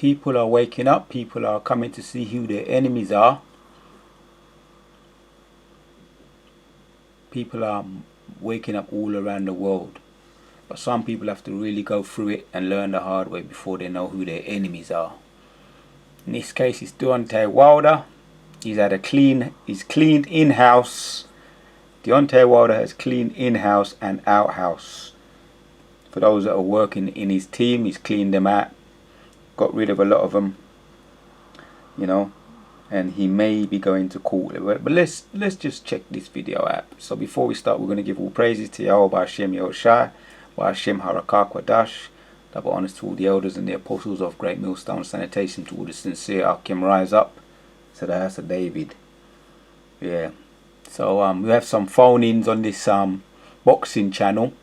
People are waking up. People are coming to see who their enemies are. People are waking up all around the world. But some people have to really go through it and learn the hard way before they know who their enemies are. In this case, it's Deontay Wilder. He's cleaned in-house. Deontay Wilder has cleaned in-house and out-house. For those that are working in his team, he's cleaned them out. Got rid of a lot of them. You know. And he may be going to court. But let's just check this video out. So before we start, we're going to give all praises to Yahweh Hashem Yahushai, Hashem Harakah Kwadash. Double honors to all the elders and the apostles of Great Millstone Sanitation, to all the sincere Akim rise up to the house of David. Yeah. So we have some phone-ins on this boxing channel.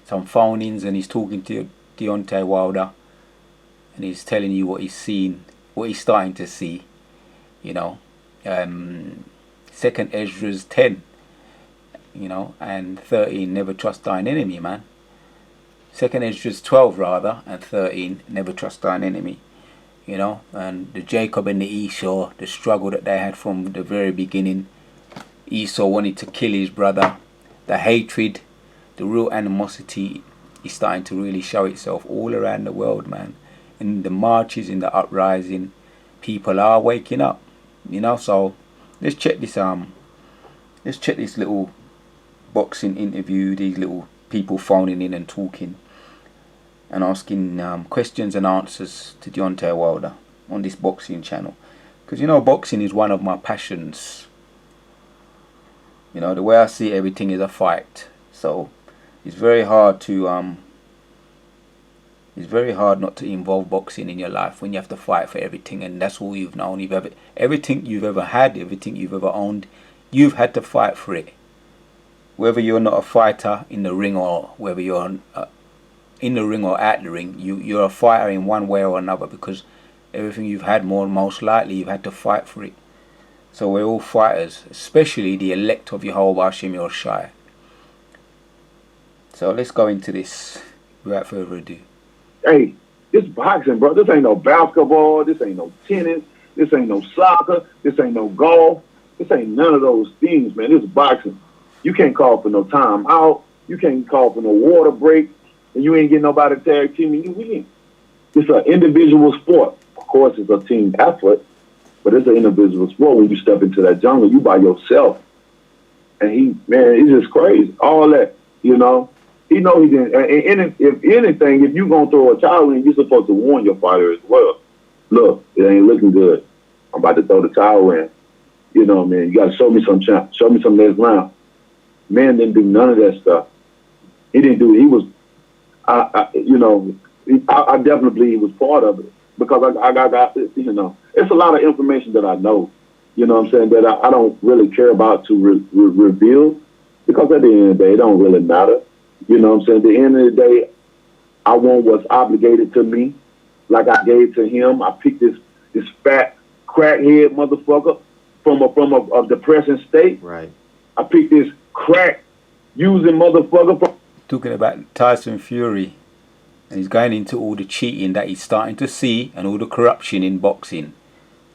Some phone-ins, and he's talking to Deontay Wilder, and he's telling you what he's seen, what he's starting to see. You know, 2nd Ezra's 10, you know, and 13, never trust thine enemy, man. 2nd Ezra's 12 rather, and 13, never trust thine enemy. You know, and the Jacob and the Esau, the struggle that they had from the very beginning. Esau wanted to kill his brother. The hatred, the real animosity is starting to really show itself all around the world, man. In the marches, in the uprising, people are waking up. You know, so let's check this little boxing interview, these little people phoning in and talking and asking questions and answers to Deontay Wilder on this boxing channel. Because, you know, boxing is one of my passions. You know, the way I see everything is a fight. So it's very hard to it's very hard not to involve boxing in your life when you have to fight for everything, and that's all you've known. Everything you've ever had, everything you've ever owned, you've had to fight for it. Whether you're not a fighter in the ring, or whether you're in the ring or at the ring, you're a fighter in one way or another, because everything you've had, most likely you've had to fight for it. So we're all fighters, especially the elect of Yahweh Hashem Yahushai. So let's go into this without further ado. Hey, this boxing, bro. This ain't no basketball. This ain't no tennis. This ain't no soccer. This ain't no golf. This ain't none of those things, man. This is boxing. You can't call for no time out. You can't call for no water break. And you ain't getting nobody tag teaming you win. It's an individual sport. Of course, it's a team effort, but it's an individual sport. When you step into that jungle, you by yourself. And man, it's just crazy. All that, you know. He know he didn't. And if anything, if you gonna throw a towel in, you're supposed to warn your fighter as well. Look, it ain't looking good. I'm about to throw the towel in. You know, man, you gotta show me some chance. Show me some next round. Man didn't do none of that stuff. He didn't do it. He was, you know, I definitely believe he was part of it, because I got, you know, it's a lot of information that I know. You know what I'm saying, that I don't really care about to reveal, because at the end of the day, it don't really matter. You know what I'm saying? At the end of the day, I want what's obligated to me, like I gave to him. I picked this fat crackhead motherfucker from a depressing state. Right. I picked this crack using motherfucker from. Talking about Tyson Fury, and he's going into all the cheating that he's starting to see, and all the corruption in boxing,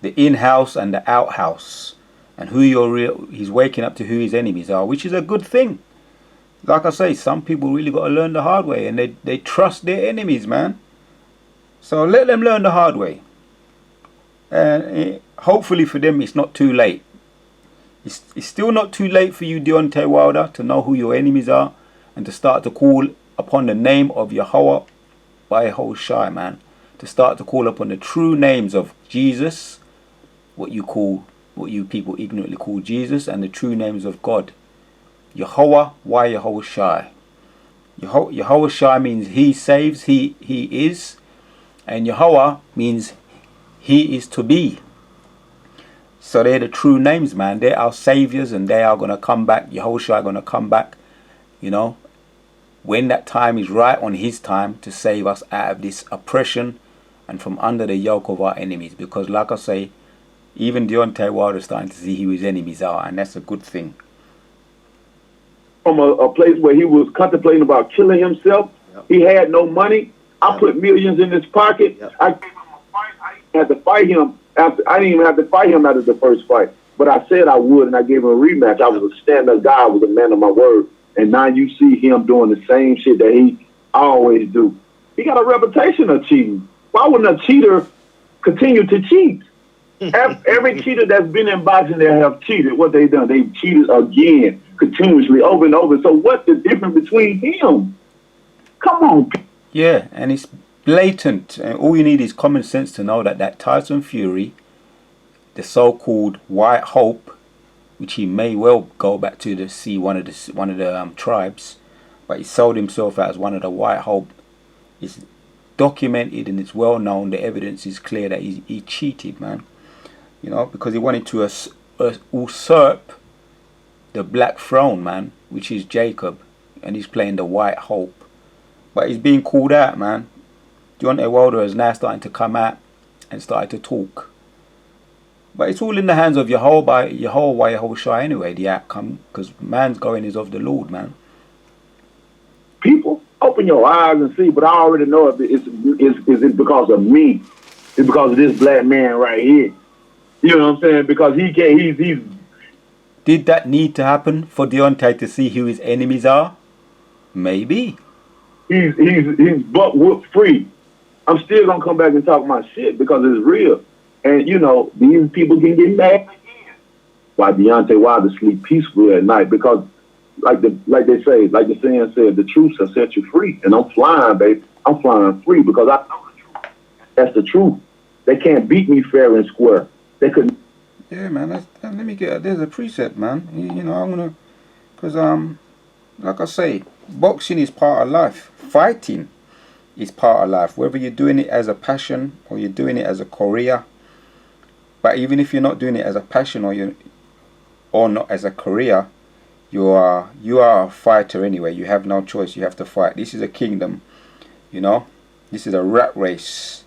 the in-house and the out-house, and he's waking up to who his enemies are, which is a good thing. Like I say, some people really got to learn the hard way, and they trust their enemies, man. So let them learn the hard way. And hopefully for them, it's not too late. It's still not too late for you, Deontay Wilder, to know who your enemies are, and to start to call upon the name of Yahweh by Yahushai, man. To start to call upon the true names of Jesus, what you people ignorantly call Jesus, and the true names of God. Yahweh, why Yahushai? Yahushai means he saves, he is. And Yahweh means he is to be. So they're the true names, man. They're our saviors, and they are going to come back. Yahushua going to come back, you know, when that time is right, on his time, to save us out of this oppression and from under the yoke of our enemies. Because like I say, even Deontay Wilder is starting to see who his enemies are, and that's a good thing. From a place where he was contemplating about killing himself. Yep. He had no money. I put millions in his pocket. Yep. I gave him had to fight him after. I didn't even have to fight him after the first fight, but I said I would, and I gave him a rematch. I was a stand-up guy. I was a man of my word, and now you see him doing the same shit that he always do. He got a reputation of cheating. Why wouldn't a cheater continue to cheat? Every cheater that's been in boxing that have cheated, what they done? They cheated again, continuously, over and over. So what's the difference between him? Come on. Yeah, and it's blatant. And all you need is common sense to know that Tyson Fury, the so-called White Hope, which he may well go back to see one of the tribes, but he sold himself out as one of the White Hope. It's documented and it's well known. The evidence is clear that he cheated, man. You know, because he wanted to usurp the black throne, man, which is Jacob, and he's playing the White Hope. But he's being called out, man. Deontay Wilder is now starting to come out and started to talk. But it's all in the hands of your whole shy anyway, the outcome, because man's going is of the Lord, man. People, open your eyes and see, but I already know if it's because of me. It's because of this black man right here. You know what I'm saying? Because he's Did that need to happen for Deontay to see who his enemies are? Maybe. He's butt whoop free. I'm still gonna come back and talk my shit because it's real. And you know, these people can get mad again. Why Deontay Wilder sleep peacefully at night? Because like they say, like the saying said, the truth shall set you free. And I'm flying, baby. I'm flying free because I know the truth. That's the truth. They can't beat me fair and square. They couldn't. Yeah, man. Let me get. There's a preset, man. You know, I'm gonna, because like I say, boxing is part of life. Fighting is part of life. Whether you're doing it as a passion or you're doing it as a career. But even if you're not doing it as a passion or not as a career, you are a fighter anyway. You have no choice. You have to fight. This is a kingdom, you know. This is a rat race.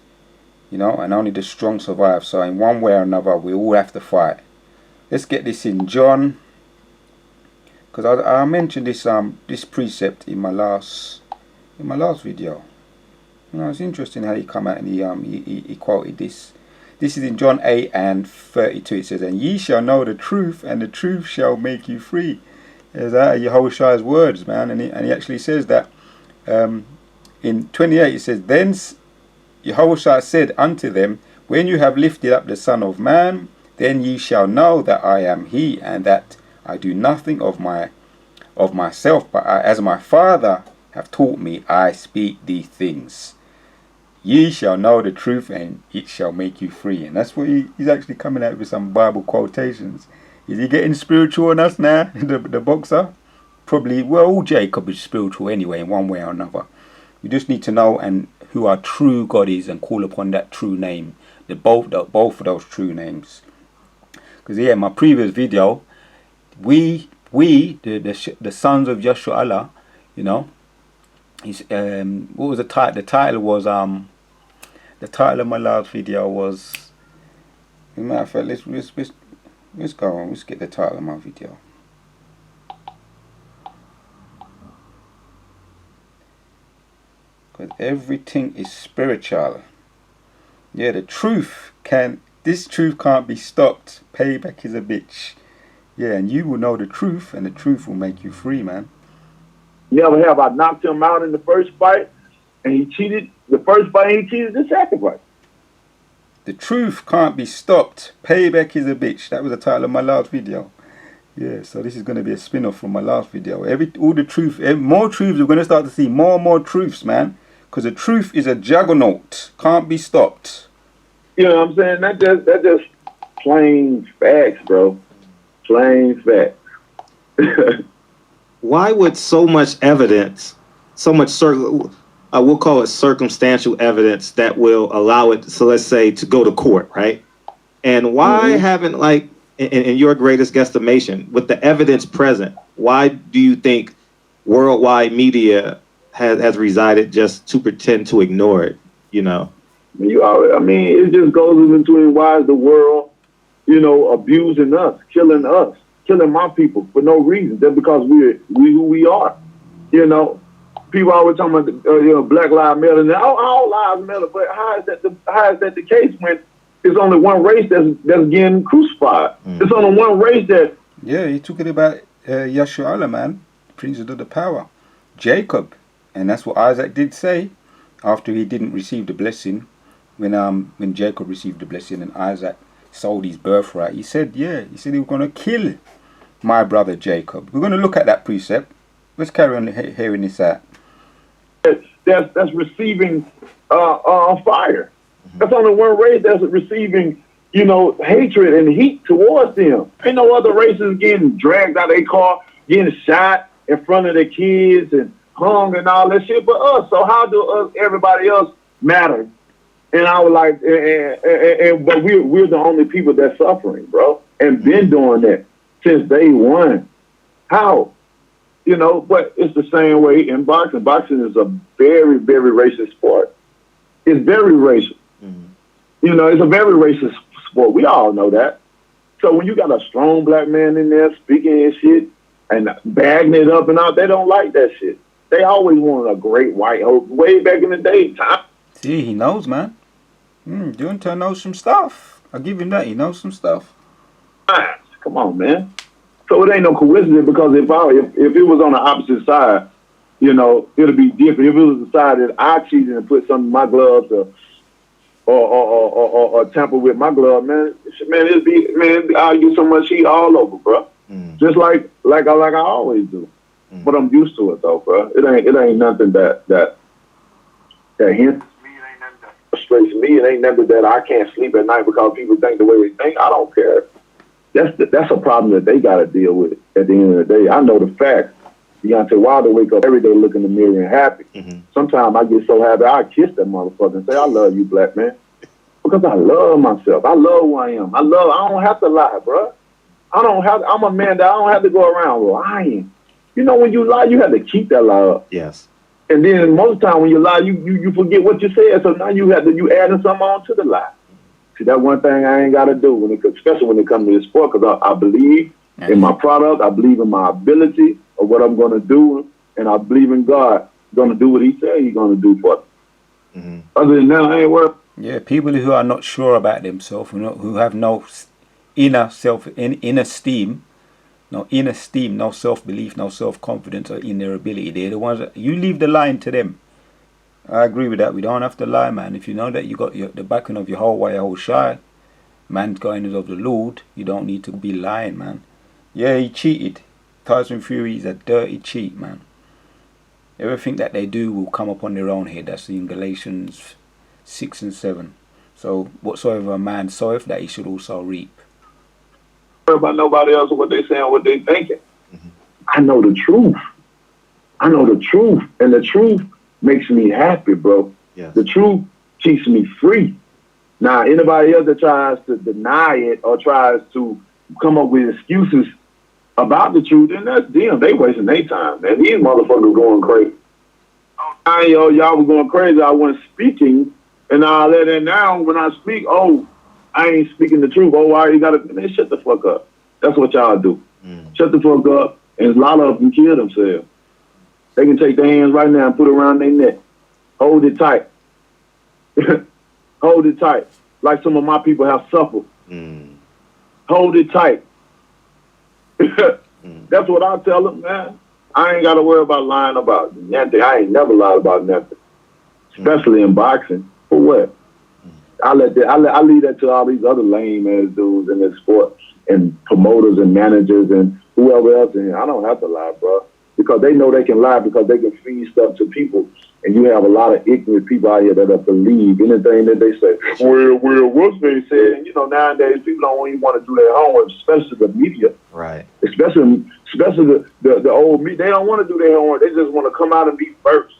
You know, and only the strong survive. So in one way or another, we all have to fight. Let's get this in John, because I mentioned this precept in my last video. You know, it's interesting how he come out and he quoted this. This is in John 8:32. It says, "And ye shall know the truth, and the truth shall make you free." Is that Yahushua's words, man? And he actually says that in 28. It says, "Then Yahushua said unto them, When you have lifted up the Son of Man, then ye shall know that I am he, and that I do nothing of myself, but as my Father hath taught me, I speak these things. Ye shall know the truth, and it shall make you free." And that's what he's actually coming out with, some Bible quotations. Is he getting spiritual on us now, the boxer? Probably. Well, all Jacob is spiritual anyway, in one way or another. You just need to know and who our true God is and call upon that true name. Both of those true names. Because yeah, my previous video, we the sons of Yeshua Allah, you know, what was the title? The title was the title of my last video was. As a matter of fact, let's go on. Let's get the title of my video. Because everything is spiritual. Yeah, this truth can't be stopped. Payback is a bitch. Yeah, and you will know the truth, and the truth will make you free, man. Never have I knocked him out in the first fight, and he cheated the first fight, and he cheated the second fight. The truth can't be stopped. Payback is a bitch. That was the title of my last video. Yeah, so this is going to be a spin-off from my last video. All the truth, more truths. We're going to start to see more and more truths, man. Because the truth is a juggernaut. Can't be stopped. You know what I'm saying? That's just plain facts, bro. Plain facts. Why would so much evidence, we'll call it circumstantial evidence that will allow it, so let's say, to go to court, right? And why haven't, like, in your greatest guesstimation, with the evidence present, why do you think worldwide media has resided just to pretend to ignore it, you know? I mean, it just goes in between why is the world, you know, abusing us, killing my people for no reason, just because we who we are. You know, people always talking about Black Lives Matter, and all lives matter, but how is that the case when It's only one race that's getting crucified. It's only one race that. Yeah, you're talking about Yeshua, man, Prince of the Power, Jacob, and that's what Isaac did say after he didn't receive the blessing. When Jacob received the blessing and Isaac sold his birthright, he said he was going to kill my brother Jacob. We're going to look at that precept. Let's carry on hearing this out. That's receiving fire. That's only one race that's receiving, hatred and heat towards them. Ain't no other races getting dragged out of their car, getting shot in front of their kids and hung and all that shit but us. So how do everybody else matter? And I was like, but we're the only people that's suffering, bro, and been doing that since day one. How? But it's the same way in boxing. Boxing is a very, very racist sport. It's very racial. It's a very racist sport. We all know that. So when you got a strong black man in there speaking his shit and bagging it up and all, they don't like that shit. They always wanted a great white hope way back in the day. See, he knows, man. Deontay knows some stuff. I'll give him that. He knows some stuff. Come on, man. So it ain't no coincidence because if it was on the opposite side, it'll be different. If it was the side that I cheated and put some in my gloves or tamper with my glove, it'd be I'll get so much heat all over, bro. Just like I always do. But I'm used to it though, bro. It ain't nothing that hinders me. It ain't nothing that frustrates me. It ain't nothing that I can't sleep at night because people think the way they think. I don't care. That's a problem that they got to deal with at the end of the day. I know the fact. Deontay Wilder wake up every day, look in the mirror and happy. Sometimes I get so happy I kiss that motherfucker and say, "I love you, black man," because I love myself. I love who I am. I don't have to lie, bro. I'm a man that I don't have to go around lying. When you lie, you have to keep that lie up. Yes. And then most of the time when you lie, you forget what you said. So now you adding something on to the lie. See, that one thing I ain't got to do, especially when it comes to this sport, because I believe in my product, I believe in my ability of what I'm going to do, and I believe in God going to do what he said he's going to do for me. Other than that, I ain't worried. Yeah, people who are not sure about themselves, who have no inner esteem, no self-belief, no self-confidence in their ability, they're the ones that you leave the lying to them. I agree with that. We don't have to lie, man. If you know that you got the backing of your whole way, whole shy, man's going of the Lord, you don't need to be lying, man. Yeah, he cheated. Tyson Fury is a dirty cheat, man. Everything that they do will come upon their own head. That's in Galatians 6 and 7. So whatsoever a man soweth, that he should also reap. Don't worry about nobody else or what they saying, what they thinking. I know the truth. I know the truth, and the truth makes me happy, bro. Yes. The truth keeps me free. Now, anybody else that tries to deny it or tries to come up with excuses about the truth, then that's them. They wasting their time, man. These motherfuckers going crazy. Y'all was going crazy. I wasn't speaking, and all that. And now when I speak, I ain't speaking the truth. Why you gotta, man, shut the fuck up. That's what y'all do. Shut the fuck up. And a lot of them kill themselves. They can take their hands right now and put it around their neck. Hold it tight. Hold it tight. Like some of my people have suffered. Hold it tight. That's what I tell them, man. I ain't got to worry about lying about nothing. I ain't never lied about nothing. Especially in boxing. For what? I leave that to all these other lame ass dudes in this sport and promoters and managers and whoever else. And I don't have to lie, bro. Because they know they can lie because they can feed stuff to people. And you have a lot of ignorant people out here that believe anything that they say. Well, what's they said? And, nowadays people don't even want to do their homework, especially the media. Right. Especially the old media. They don't want to do their homework. They just want to come out and be first.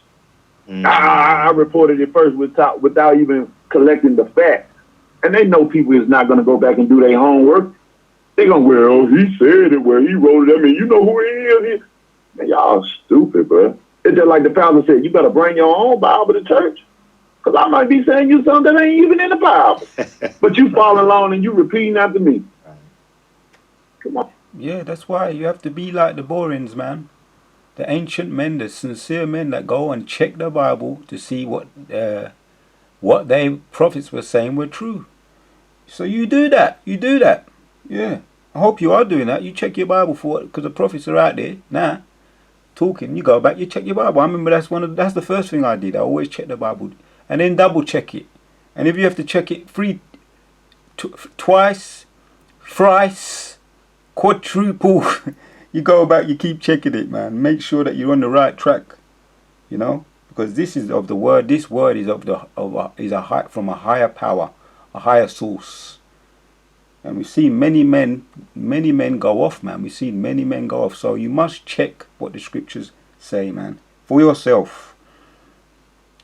I reported it first without even collecting the facts. And they know people is not going to go back and do their homework. They're going, well, he said it, well, he wrote it. I mean, you know who he is. Man, y'all stupid, bro. It's just like the pastor said, you better bring your own Bible to church. Because I might be saying you something that ain't even in the Bible. But you follow along and you repeating after me. Come on. Yeah, that's why you have to be like the Boreans, man. The ancient men, the sincere men that go and check the Bible to see what they prophets were saying were true. So you do that. You do that. Yeah. I hope you are doing that. You check your Bible for it, because the prophets are out there now talking. You go back, you check your Bible. I remember that's the first thing I did. I always check the Bible and then double check it. And if you have to check it twice, thrice, quadruple, you go back, you keep checking it, man. Make sure that you're on the right track, you know, because this is of the word. This word is from a higher power, a higher source. And we've seen many men go off, man. We've seen many men go off. So you must check what the scriptures say, man, for yourself.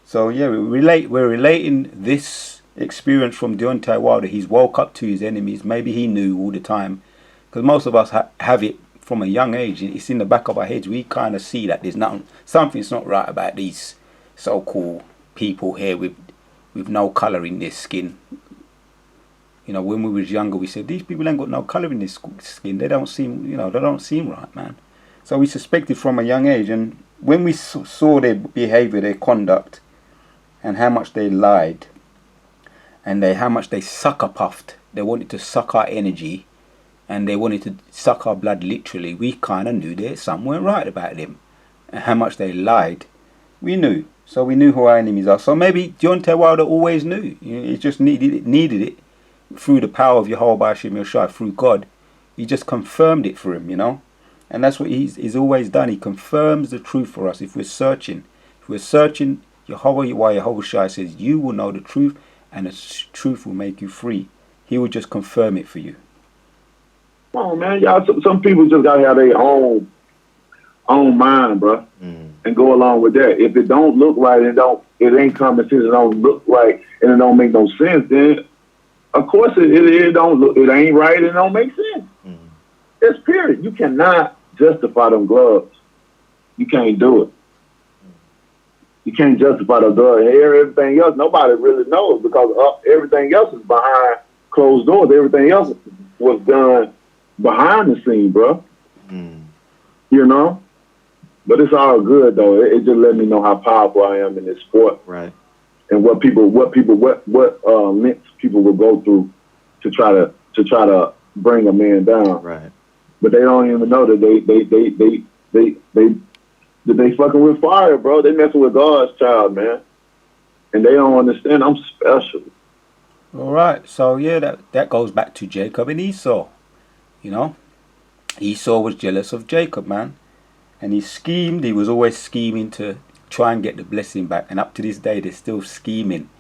So yeah, we're relating this experience from Deontay Wilder. He's woke up to his enemies. Maybe he knew all the time, because most of us have it from a young age. It's in the back of our heads. We kind of see that there's something's not right about these so-called people here with no colour in their skin. You know, when we was younger, we said, these people ain't got no colour in their skin. They don't seem right, man. So we suspected from a young age. And when we saw their behaviour, their conduct, and how much they lied, and how much they sucker puffed, they wanted to suck our energy, and they wanted to suck our blood literally, we kind of knew there's something right about them. And how much they lied, we knew. So we knew who our enemies are. So maybe Deontay Wilder always knew. He just needed it. Through the power of Yehovah Hashem Yoshai, through God, he just confirmed it for him, you know. And that's what he's always done. He confirms the truth for us. If we're searching, Yehovah Shai says, you will know the truth, and the truth will make you free. He will just confirm it for you. Come on, man. Y'all, some people just gotta have their own mind, bro, and go along with that. If it don't look right, it ain't common sense. It don't look right, and it don't make no sense. Then, of course, it don't look. It ain't right. It don't make sense. It's period. You cannot justify them gloves. You can't do it. You can't justify the gloves. Everything else, nobody really knows, because everything else is behind closed doors. Everything else was done behind the scene, bro. You know? But it's all good, though. It just let me know how powerful I am in this sport. Right. And what lengths people will go through to try to bring a man down. Right. But they don't even know that they fucking with fire, bro. They messing with God's child, man. And they don't understand I'm special. All right. So yeah, that goes back to Jacob and Esau. You know, Esau was jealous of Jacob, man, and he schemed. He was always scheming to try and get the blessing back. And up to this day, they're still scheming.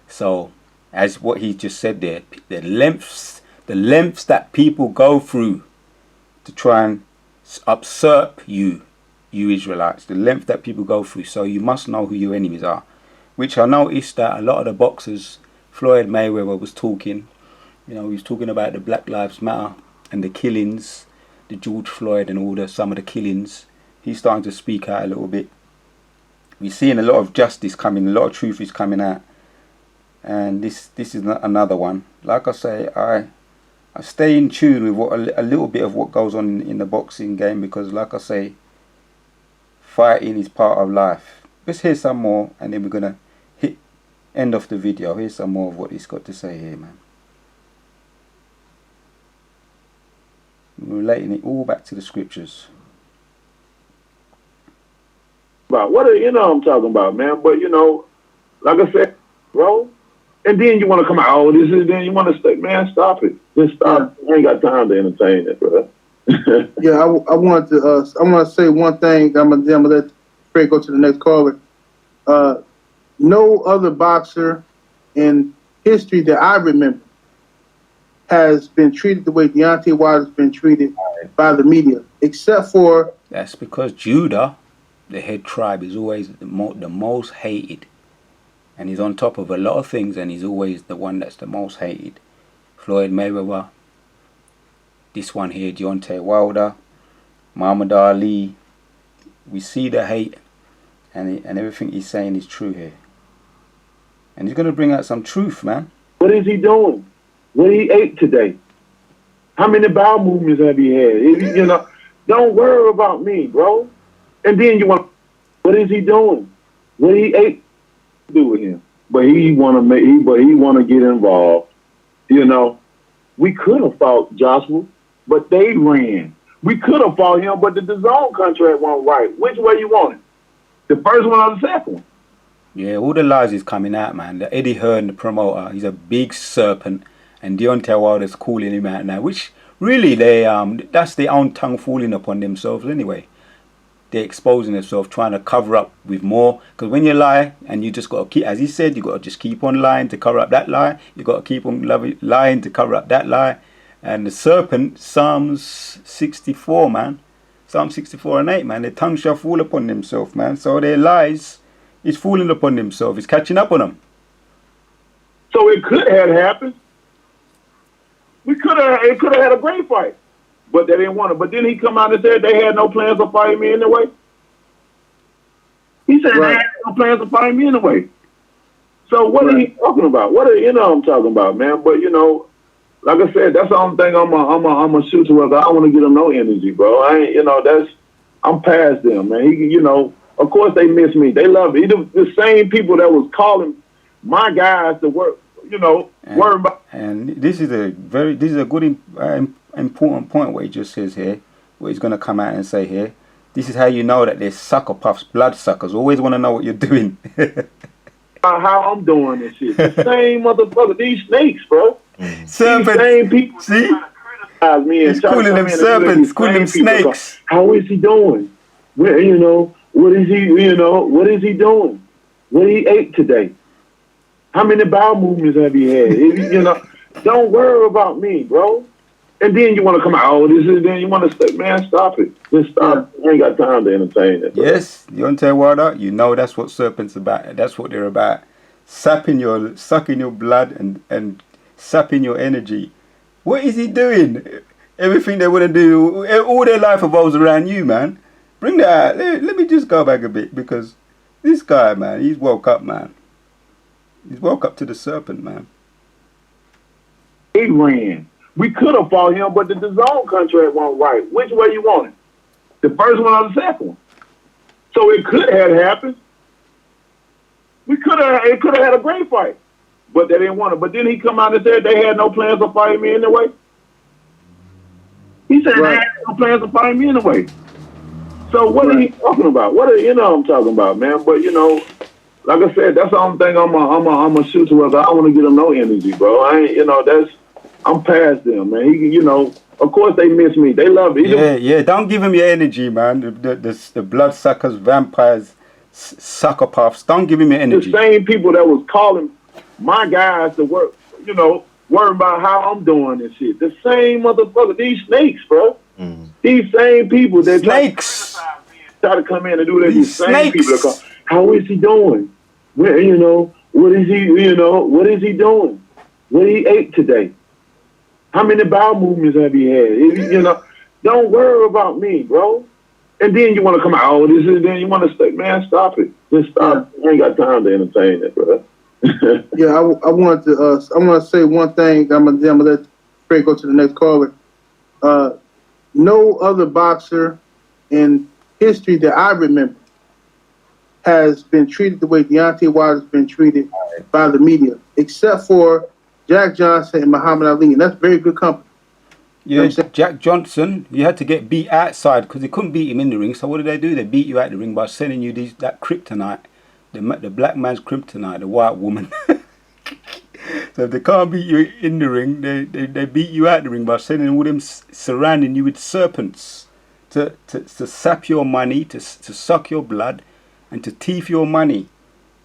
So, as what he just said there, the lengths that people go through to try and usurp you Israelites, the length that people go through. So you must know who your enemies are. Which I noticed that a lot of the boxers, Floyd Mayweather was talking. You know, he was talking about the Black Lives Matter and the killings, the George Floyd and some of the killings. He's starting to speak out a little bit. We're seeing a lot of justice coming, a lot of truth is coming out. And this is another one. Like I say, I stay in tune with a little bit of what goes on in the boxing game, because like I say, fighting is part of life. Let's hear some more, and then we're going to end off the video. Here's some more of what he's got to say here, man. We're relating it all back to the scriptures. About what I'm talking about, man. But like I said, bro. And then you want to come out, then you want to say, man, stop it. Just stop. I ain't got time to entertain it, bro. Yeah, I want to say one thing. I'm gonna let Fred go to the next caller. No other boxer in history that I remember has been treated the way Deontay Wilder's been treated by the media, except for... That's because Judah, the head tribe, is always the most hated. And he's on top of a lot of things, and he's always the one that's the most hated. Floyd Mayweather, this one here, Deontay Wilder, Muhammad Ali. We see the hate, and everything he's saying is true here. And he's going to bring out some truth, man. What is he doing? What he ate today? How many bowel movements have he had? Don't worry about me, bro. And then what is he doing? What he ate? Do with him, but he want to get involved. You know, we could have fought Joshua, but they ran. We could have fought him, but the DAZN contract wasn't right. Which way you want it? The first one or the second one? Yeah, all the lies is coming out, man. The Eddie Hearn, the promoter, he's a big serpent, and Deontay Wilder's calling him out now, which really that's their own tongue falling upon themselves anyway. They're exposing themselves, trying to cover up with more. Because when you lie, and you just got to keep, as he said, you got to just keep on lying to cover up that lie. You got to keep on lying to cover up that lie. And the serpent, Psalms 64, man. Psalm 64 and 8, man. Their tongue shall fall upon themselves, man. So their lies is falling upon themselves. It's catching up on them. So it could have happened. It could have had a great fight. But they didn't want it. But then he come out and said they had no plans of fighting me anyway. He said they had no plans of fighting me anyway. So what are he talking about? What I'm talking about, man? But like I said, that's the only thing I'm a shoot to. I don't want to give them no energy, bro. I'm past them, man. Of course they miss me. They love me. The same people that was calling my guys to work, worry about. And this is a good important point what he just says here, what he's going to come out and say here. This is how you know that they're sucker puffs, blood suckers. Always want to know what you're doing. How I'm doing this shit. The same motherfucker, these snakes, bro. Serpents. These same people. See? Criticize me and he's calling them serpents, calling them snakes. How is he doing? What is he doing? What he ate today? How many bowel movements have he had? Don't worry about me, bro. And then you want to come out, then you want to say, man, stop it. Just stop. I ain't got time to entertain it. Bro. Yes, Deontay Wilder, that's what serpents about. That's what they're about. Sucking your blood and sapping your energy. What is he doing? Everything they want to do, all their life revolves around you, man. Bring that out. Let me just go back a bit, because this guy, man, he's woke up, man. He's woke up to the serpent, man. He ran. We could have fought him, but the DAZN contract wasn't right. Which way you want it? The first one or the second one? So it could have happened. It could have had a great fight, but they didn't want it. But then he come out and said they had no plans of fighting me anyway. He said they had no plans of fighting me anyway. So what are he talking about? I'm talking about, man. But like I said, that's the only thing I'm a shoot to. I don't want to give them no energy, bro. I'm past them, man. Of course they miss me. They love me. Yeah. Don't give them your energy, man. The blood suckers, vampires, sucker puffs. Don't give him your energy. The same people that was calling my guys to work, worry about how I'm doing and shit. The same motherfucker. These snakes, bro. These same people that snakes try to come in and do that. These same people that call. How is he doing? What is he doing? What he ate today? How many bowel movements have he had? Don't worry about me, bro. And then you want to come out, then you want to say, man, stop it. Just stop. I ain't got time to entertain it, bro. Yeah, I want to say one thing. I'm gonna let Craig go to the next caller. No other boxer in history that I remember has been treated the way Deontay Wilder's been treated by the media, except for Jack Johnson and Muhammad Ali, and that's very good company. Yeah, Jack Johnson, you had to get beat outside because they couldn't beat him in the ring. So what did they do? They beat you out the ring by sending you that kryptonite, the black man's kryptonite, the white woman. So if they can't beat you in the ring, they beat you out the ring by sending all them surrounding you with serpents to sap your money, to suck your blood, and to thief your money.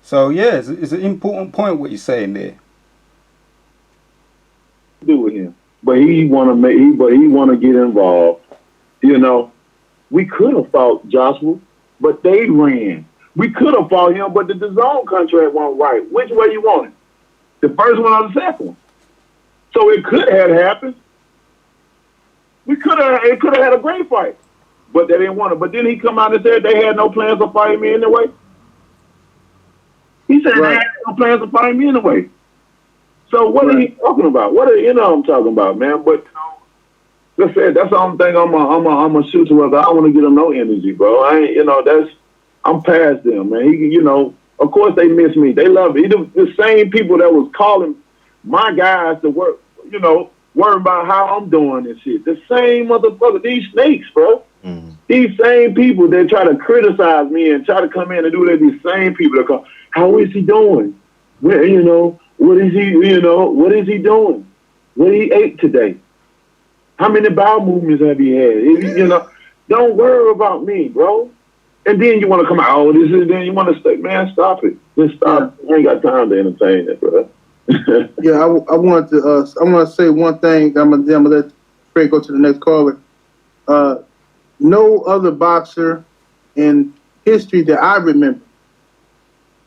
So yeah, it's an important point what you're saying there. Do with him, but he want to get involved. We could have fought Joshua, but they ran. We could have fought him, but the DAZN contract wasn't right. Which way you want it? The first one or the second one? So it could have happened. It could have had a great fight, but they didn't want it. But then he come out and said they had no plans of fighting me anyway. He said they had no plans of fighting me anyway. So what are he talking about? I'm talking about, man. But like I said, that's the only thing I'm a shoot to. I don't want to give them no energy, bro. I'm past them, man. Of course they miss me. They love me. The same people that was calling my guys to work, worrying about how I'm doing and shit. The same motherfucker, these snakes, bro. Mm. These same people that try to criticize me and try to come in and do that, these same people that come, how is he doing? Where, what is he, what is he doing? What he ate today? How many bowel movements have he had? Don't worry about me, bro. And then you want to come out, then you want to say, man, stop it. Just stop. Yeah. I ain't got time to entertain it, bro. Yeah, I want to say one thing. I'm gonna let Fred go to the next caller. No other boxer in history that I remember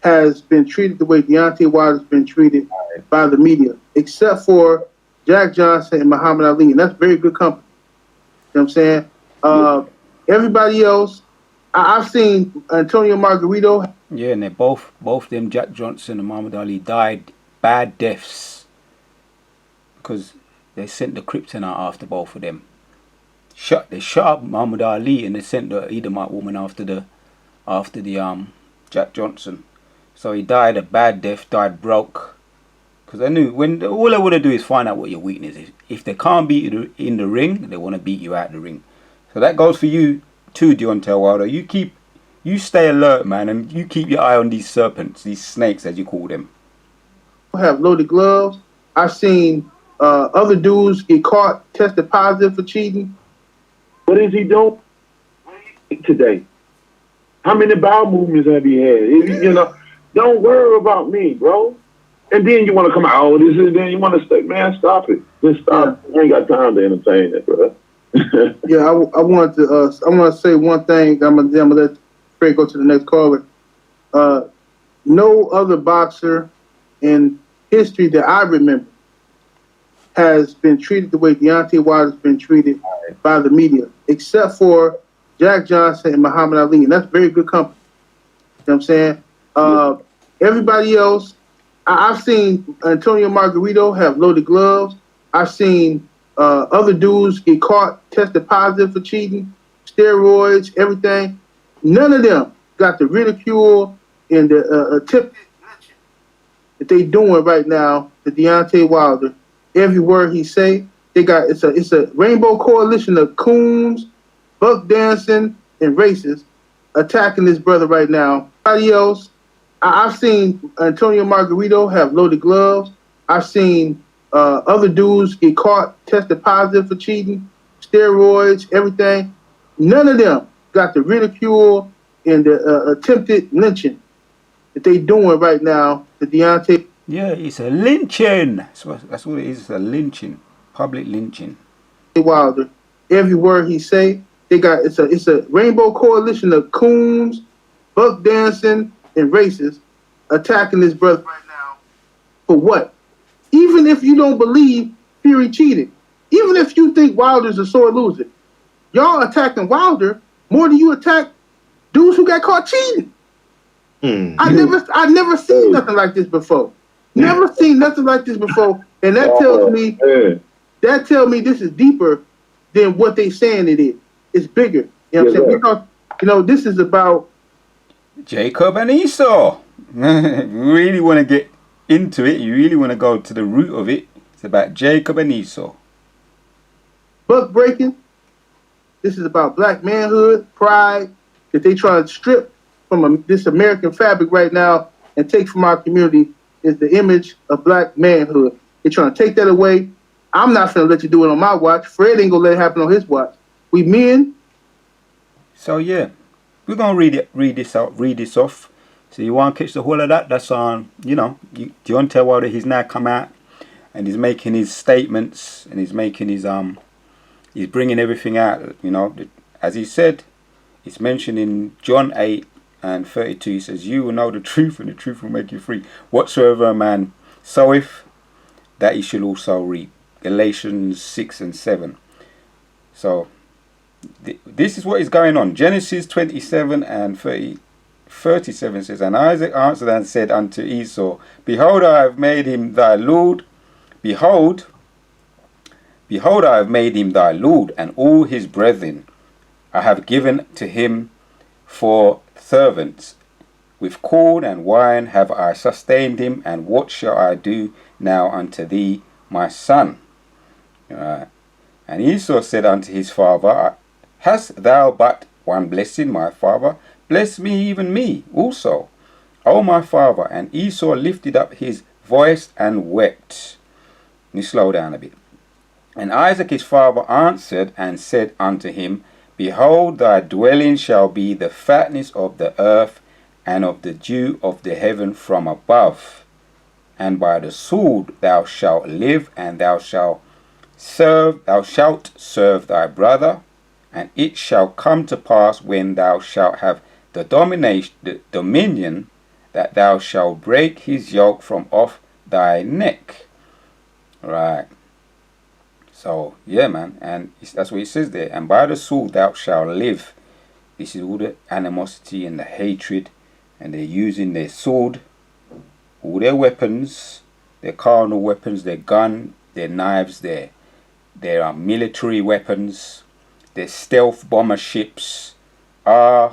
has been treated the way Deontay Wilder's been treated by the media, except for Jack Johnson and Muhammad Ali, and that's very good company. You know what I'm saying? Everybody else, I've seen Antonio Margarito. Yeah, and they both them, Jack Johnson and Muhammad Ali, died bad deaths because they sent the kryptonite after both of them. They shot up Muhammad Ali and they sent the Edomite woman after the Jack Johnson. So he died a bad death, died broke. Because I knew all they want to do is find out what your weakness is. If they can't beat you in the ring, they want to beat you out the ring. So that goes for you too, Deontay Wilder. You stay alert, man, and you keep your eye on these serpents, these snakes as you call them. Have loaded gloves. I've seen other dudes get caught, tested positive for cheating. What is he doing today? How many bowel movements have he had? Don't worry about me, bro. And then you want to come out, then you want to say, man, stop it. Just stop. I ain't got time to entertain it, bro. Yeah, I want to say one thing. I'm gonna let Fred go to the next caller. No other boxer in history that I remember has been treated the way Deontay Wilder's been treated by the media, except for Jack Johnson and Muhammad Ali, and that's very good company. You know what I'm saying? Everybody else, I've seen Antonio Margarito have loaded gloves. I've seen other dudes get caught, tested positive for cheating, steroids, everything. None of them got the ridicule and the tip that they doing right now to Deontay Wilder. Every word he say, it's a rainbow coalition of coons, buck dancing, and racists attacking this brother right now. Everybody else, I've seen Antonio Margarito have loaded gloves. I've seen other dudes get caught, tested positive for cheating, steroids, everything. None of them got the ridicule and the attempted lynching that they doing right now to Deontay. Yeah, it's a lynching. That's what it is. It's a lynching, public lynching. Wilder, every word he say, it's a rainbow coalition of coons, buck dancing, and racists attacking this brother right now. For what? Even if you don't believe Fury cheated, even if you think Wilder's a sore loser, y'all attacking Wilder more than you attack dudes who got caught cheating. I never seen nothing like this before. Never seen nothing like this before, and that tells me this is deeper than what they saying it is. It's bigger. You know what I'm saying? Because, this is about Jacob and Esau. You really want to get into it. You really want to go to the root of it. It's about Jacob and Esau. Buck breaking. This is about black manhood, pride that they try to strip from this American fabric right now and take from our community is the image of black manhood. They're trying to take that away. I'm not going to let you do it on my watch. Fred ain't going to let it happen on his watch. We men. So yeah, we're going to read this off. So you want to catch the whole of that? That's on, Deontay Wilder, he's now come out and he's making his statements and he's making his, he's bringing everything out, as he said, it's mentioned in John 8:32. He says, you will know the truth and the truth will make you free. Whatsoever a man soweth, that he shall also reap. Galatians 6:7. So this is what is going on. Genesis 27:37 says, and Isaac answered and said unto Esau, behold, I have made him thy lord. Behold, I have made him thy lord, and all his brethren I have given to him for servants. With corn and wine have I sustained him, and what shall I do now unto thee, my son? Right. And Esau said unto his father, Hast thou but one blessing, my father? Bless me, even me also, O my father. And Esau lifted up his voice and wept. Let me slow down a bit. And Isaac his father answered and said unto him, Behold, thy dwelling shall be the fatness of the earth, and of the dew of the heaven from above. And by the sword thou shalt live, and thou shalt serve thy brother. And it shall come to pass, when thou shalt have the dominion, that thou shalt break his yoke from off thy neck. Right. So, yeah, man. And that's what it says there. And by the sword thou shalt live. This is all the animosity and the hatred. And they're using their sword, all their weapons, their carnal weapons, their gun, their knives, their military weapons, their stealth bomber ships, R-15s,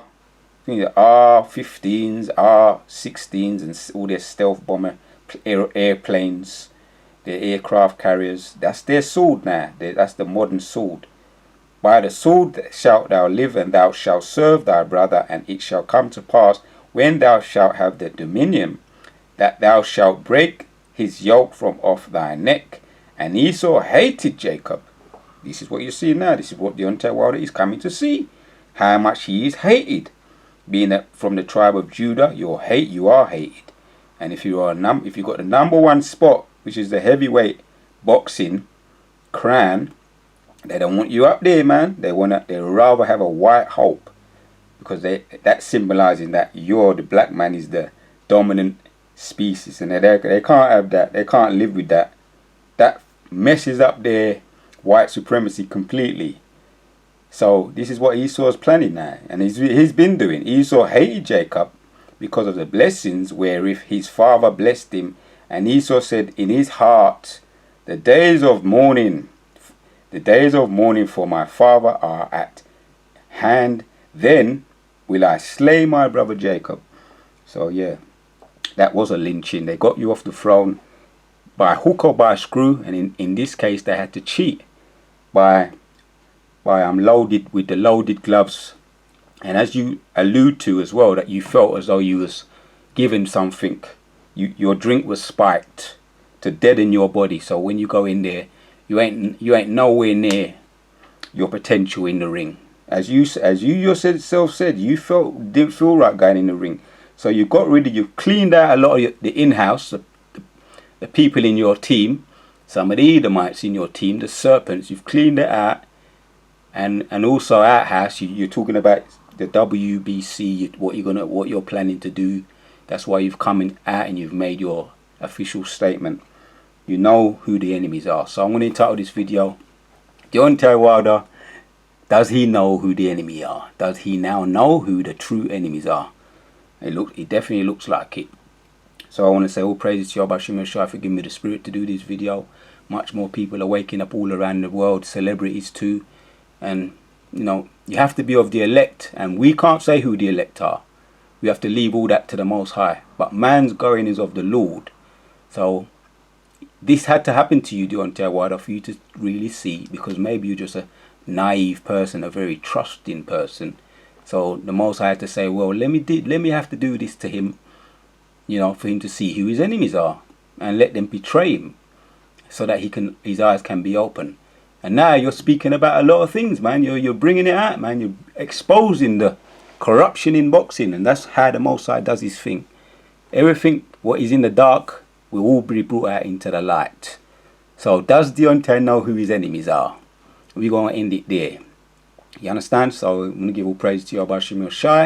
R-16s, and all their stealth bomber airplanes, their aircraft carriers. That's their sword now. That's the modern sword. By the sword shalt thou live, and thou shalt serve thy brother. And it shall come to pass, when thou shalt have the dominion, that thou shalt break his yoke from off thy neck. And Esau hated Jacob. This is what you see now. This is what Deontay Wilder is coming to see. How much he is hated. Being from the tribe of Judah, you are hated. And if you got the number one spot, which is the heavyweight boxing crown, they don't want you up there, man. They rather have a white hope, because that's symbolizing that the black man is the dominant species, and they can't have that. They can't live with that. That messes up their white supremacy completely. So this is what Esau is planning now, and he's been doing. Esau hated Jacob because of the blessings wherewith his father blessed him. And Esau said in his heart, the days of mourning for my father are at hand. Then will I slay my brother Jacob. So yeah, that was a lynching. They got you off the throne by hook or by screw, and in this case they had to cheat by loaded with the loaded gloves. And as you allude to as well, that you felt as though you was given something. Your drink was spiked to deaden your body. So when you go in there, you ain't nowhere near your potential in the ring. As you yourself said, you didn't feel right going in the ring. So you cleaned out a lot of the in-house, the people in your team, some of the Edomites in your team, the serpents. You've cleaned it out, and also outhouse. You're talking about the WBC, what you're planning to do. That's why you've come out and you've made your official statement. You know who the enemies are. So I'm going to entitle this video, Deontay Wilder, does he know who the enemy are? Does he now know who the true enemies are? It definitely looks like it. So I want to say all praises to Yahweh Hashem Shai for giving me the spirit to do this video. Much more people are waking up all around the world, celebrities too. And you have to be of the elect, and we can't say who the elect are. We have to leave all that to the Most High. But man's going is of the Lord. So this had to happen to you, Deontay Wilder, for you to really see, because maybe you're just a naive person, a very trusting person. So the Most High had to say, well, let me have to do this to him, for him to see who his enemies are, and let them betray him, so that his eyes can be open. And now you're speaking about a lot of things, man. You're bringing it out, man. You're exposing the corruption in boxing, and that's how the Most High does his thing. Everything what is in the dark will all be brought out into the light. So does Deontay know who his enemies are? We're going to end it there. You understand? So I'm going to give all praise to Yahweh Hashem Shai.